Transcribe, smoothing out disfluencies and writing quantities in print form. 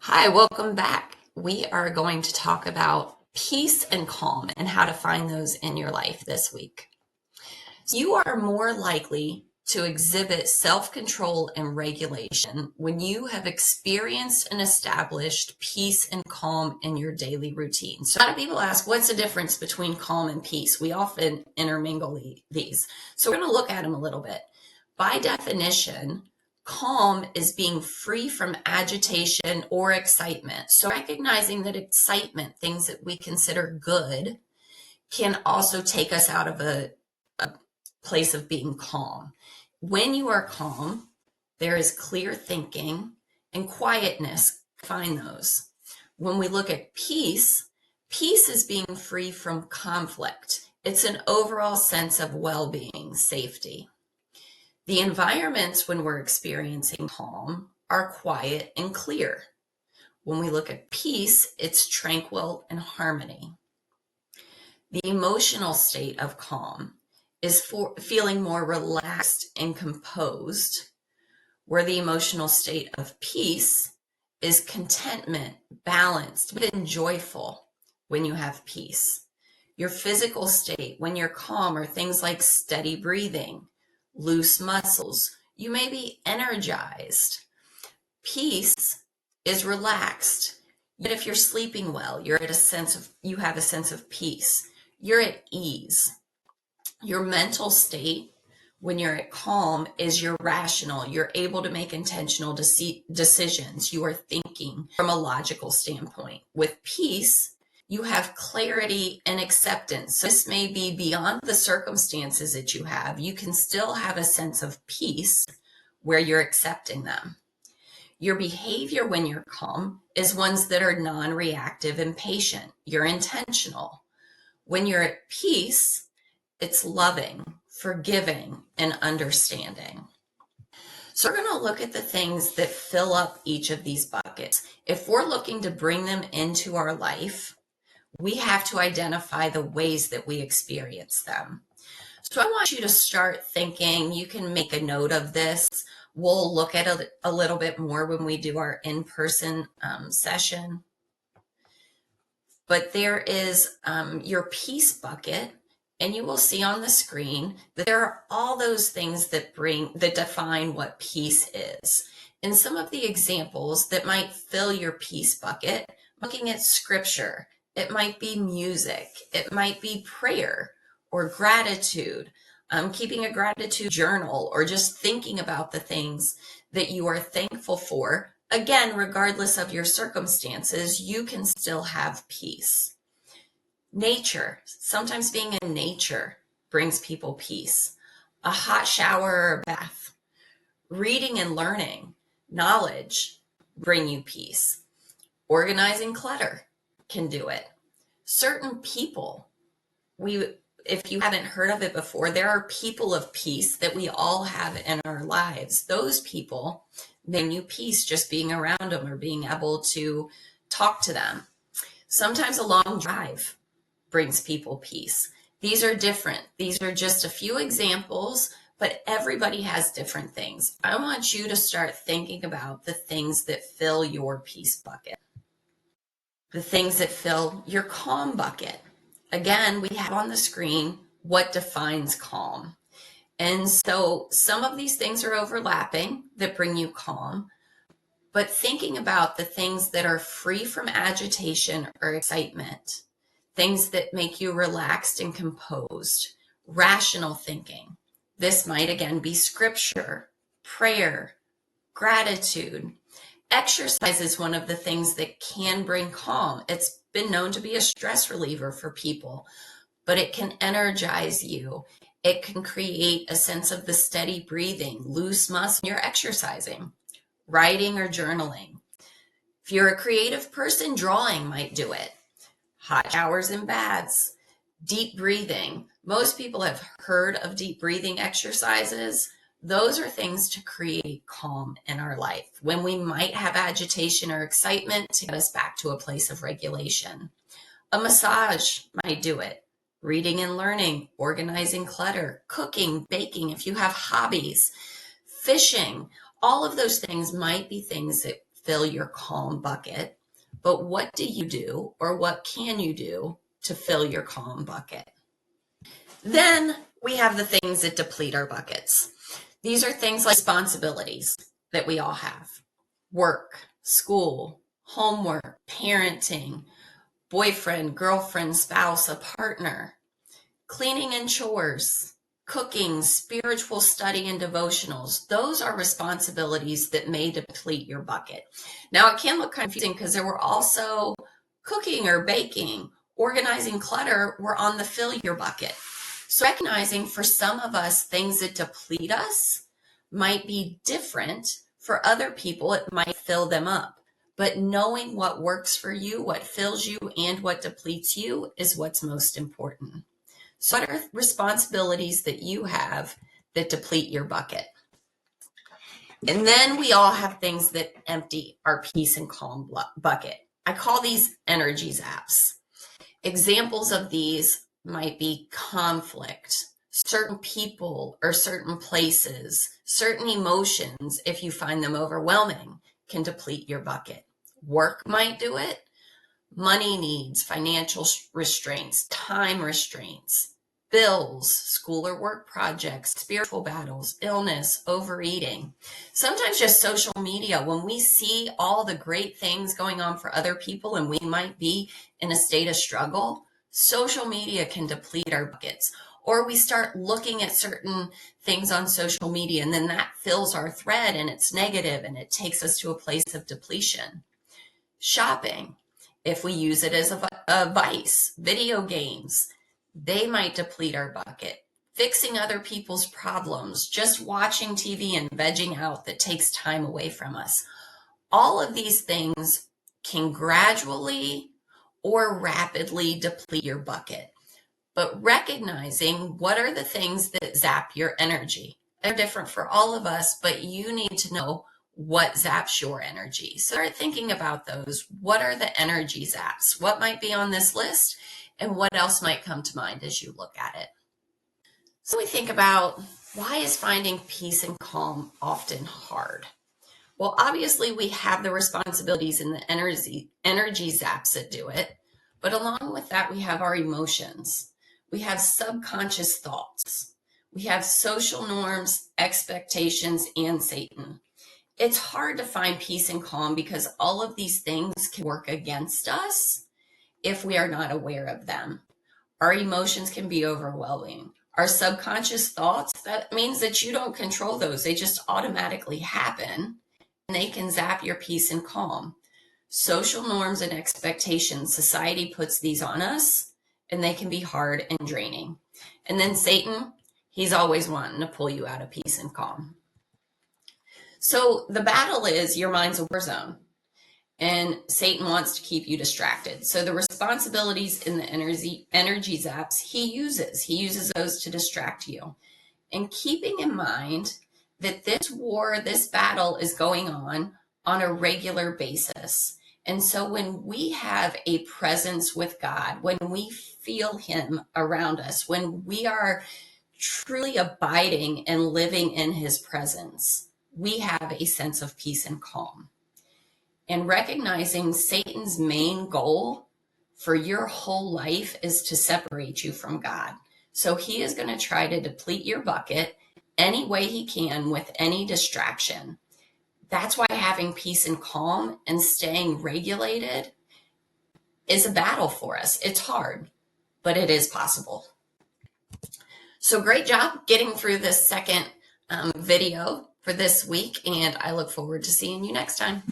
Hi, welcome back. We are going to talk about peace and calm and how to find those in your life this week. So you are more likely to exhibit self-control and regulation when you have experienced and established peace and calm in your daily routine. So a lot of people ask, what's the difference between calm and peace? We often intermingle these. So we're going to look at them a little bit. By definition, calm is being free from agitation or excitement. So recognizing that excitement, things that we consider good, can also take us out of a place of being calm. When you are calm, there is clear thinking and quietness. Find those. When we look at peace, peace is being free from conflict. It's an overall sense of well-being, safety. The environments when we're experiencing calm are quiet and clear. When we look at peace, it's tranquil and harmony. The emotional state of calm is feeling more relaxed and composed, where the emotional state of peace is contentment, balanced, even joyful when you have peace. Your physical state when you're calm are things like steady breathing, loose muscles. You may be energized. Peace is relaxed. Yet if you're sleeping well, you have a sense of peace. You're at ease. Your mental state when you're at calm is you're rational. You're able to make intentional decisions. You are thinking from a logical standpoint. With peace, you have clarity and acceptance. So this may be beyond the circumstances that you have. You can still have a sense of peace where you're accepting them. Your behavior when you're calm is ones that are non-reactive and patient. You're intentional. When you're at peace, it's loving, forgiving, and understanding. So we're going to look at the things that fill up each of these buckets. If we're looking to bring them into our life, we have to identify the ways that we experience them. So I want you to start thinking, you can make a note of this. We'll look at it a little bit more when we do our in-person session. But there is your peace bucket. And you will see on the screen that there are all those things that define what peace is. And some of the examples that might fill your peace bucket, looking at scripture, it might be music, it might be prayer or gratitude, keeping a gratitude journal, or just thinking about the things that you are thankful for. Again, regardless of your circumstances, you can still have peace. Nature, sometimes being in nature brings people peace. A hot shower or a bath. Reading and learning, knowledge bring you peace. Organizing clutter can do it. Certain people, if you haven't heard of it before, there are people of peace that we all have in our lives. Those people bring you peace just being around them or being able to talk to them. Sometimes a long drive brings people peace. These are different. These are just a few examples, but everybody has different things. I want you to start thinking about the things that fill your peace bucket, the things that fill your calm bucket. Again, we have on the screen what defines calm. And so some of these things are overlapping that bring you calm, but thinking about the things that are free from agitation or excitement, things that make you relaxed and composed, rational thinking. This might again be scripture, prayer, gratitude. Exercise is one of the things that can bring calm. It's been known to be a stress reliever for people, but it can energize you. It can create a sense of the steady breathing, loose muscle. You're exercising, writing or journaling. If you're a creative person, drawing might do it. Hot showers and baths, deep breathing. Most people have heard of deep breathing exercises. Those are things to create calm in our life when we might have agitation or excitement to get us back to a place of regulation. A massage might do it. Reading and learning, organizing clutter, cooking, baking, if you have hobbies, fishing, all of those things might be things that fill your calm bucket, but what do you do, or what can you do to fill your calm bucket? Then we have the things that deplete our buckets. These are things like responsibilities that we all have: work, school, homework, parenting, boyfriend, girlfriend, spouse, a partner, cleaning and chores, cooking, spiritual study, and devotionals. Those are responsibilities that may deplete your bucket. Now, it can look confusing because there were also cooking or baking, organizing, clutter were on the fill your bucket. So recognizing for some of us, things that deplete us might be different. For other people, it might fill them up. But knowing what works for you, what fills you, and what depletes you is what's most important. So what are responsibilities that you have that deplete your bucket? And then we all have things that empty our peace and calm bucket. I call these energy zaps. Examples of these might be conflict, certain people or certain places, certain emotions, if you find them overwhelming, can deplete your bucket. Work might do it. Money needs, financial restraints, time restraints, bills, school or work projects, spiritual battles, illness, overeating. Sometimes just social media, when we see all the great things going on for other people and we might be in a state of struggle, social media can deplete our buckets. Or we start looking at certain things on social media and then that fills our thread and it's negative and it takes us to a place of depletion. Shopping, if we use it as a vice, video games, they might deplete our bucket. Fixing other people's problems, just watching TV and vegging out, that takes time away from us. All of these things can gradually or rapidly deplete your bucket. But recognizing what are the things that zap your energy. They're different for all of us, but you need to know what zaps your energy. So start thinking about those. What are the energy zaps? What might be on this list? And what else might come to mind as you look at it? So we think about, why is finding peace and calm often hard? Well, obviously we have the responsibilities and the energy zaps that do it. But along with that, we have our emotions. We have subconscious thoughts. We have social norms, expectations, and Satan. It's hard to find peace and calm because all of these things can work against us if we are not aware of them. Our emotions can be overwhelming. Our subconscious thoughts, that means that you don't control those. They just automatically happen and they can zap your peace and calm. Social norms and expectations, society puts these on us and they can be hard and draining. And then Satan, he's always wanting to pull you out of peace and calm. So the battle is, your mind's a war zone and Satan wants to keep you distracted. So the responsibilities in the energy zaps he uses those to distract you. And keeping in mind that this war, this battle is going on a regular basis. And so when we have a presence with God, when we feel him around us, when we are truly abiding and living in his presence, we have a sense of peace and calm. And recognizing Satan's main goal for your whole life is to separate you from God. So he is going to try to deplete your bucket any way he can with any distraction. That's why having peace and calm and staying regulated is a battle for us. It's hard, but it is possible. So great job getting through this second video for this week, and I look forward to seeing you next time.